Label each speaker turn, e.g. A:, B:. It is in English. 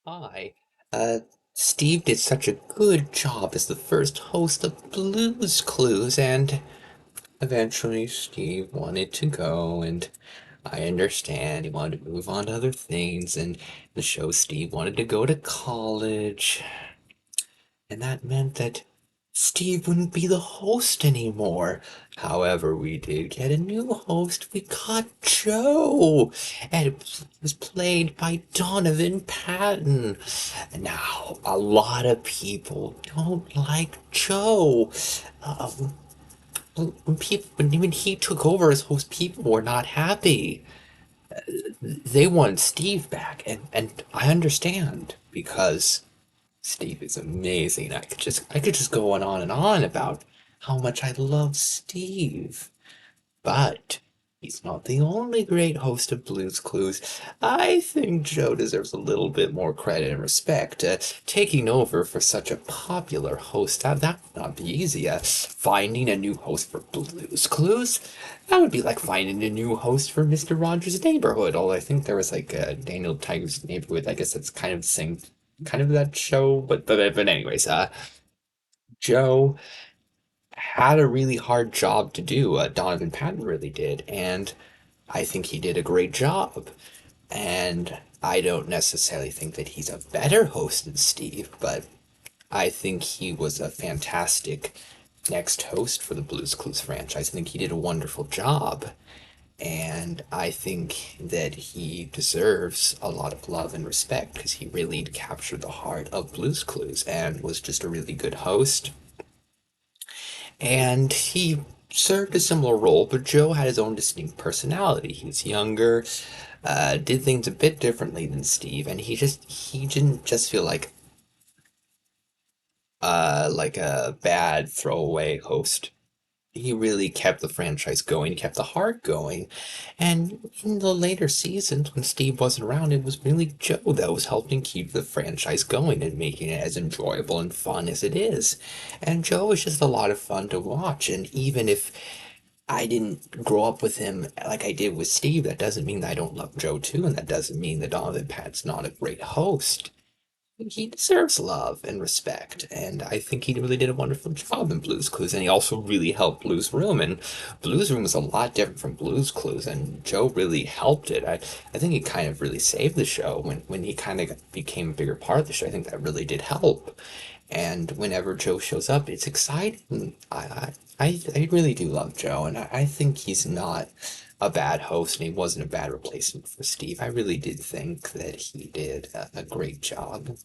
A: Hi. Uh, Steve did such a good job as the first host of Blues Clues, and eventually Steve wanted to go, and I understand he wanted to move on to other things, and the show Steve wanted to go to college, and that meant that Steve wouldn't be the host anymore. However, we did get a new host. We got Joe, and it was played by Donovan Patton. Now, a lot of people don't like Joe. Um, when he took over as host, people were not happy. They wanted Steve back, and I understand because Steve is amazing. I could just go on and on about how much I love Steve. But he's not the only great host of Blues Clues. I think Joe deserves a little bit more credit and respect. Taking over for such a popular host, that would not be easy. Finding a new host for Blues Clues, that would be like finding a new host for Mr. Rogers' Neighborhood. Although I think there was like Daniel Tiger's Neighborhood. I guess that's kind of the same, kind of that show. But anyways, Joe had a really hard job to do. Donovan Patton really did, and I think he did a great job. And I don't necessarily think that he's a better host than Steve, but I think he was a fantastic next host for the Blues Clues franchise. I think he did a wonderful job. And I think that he deserves a lot of love and respect because he really captured the heart of Blues Clues and was just a really good host. And he served a similar role, but Joe had his own distinct personality. He was younger, did things a bit differently than Steve, and he didn't just feel like a bad throwaway host. He really kept the franchise going, kept the heart going. And in the later seasons, when Steve wasn't around, it was really Joe that was helping keep the franchise going and making it as enjoyable and fun as it is. And Joe was just a lot of fun to watch. And even if I didn't grow up with him like I did with Steve, that doesn't mean that I don't love Joe too, and that doesn't mean that Donovan Pat's not a great host. He deserves love and respect, and I think he really did a wonderful job in Blues Clues, and he also really helped Blues Room, and Blues Room is a lot different from Blues Clues, and Joe really helped it. I think he kind of really saved the show when he kind of became a bigger part of the show. I think that really did help, and whenever Joe shows up, it's exciting. I really do love Joe, and I think he's not a bad host, and he wasn't a bad replacement for Steve. I really did think that he did a great job.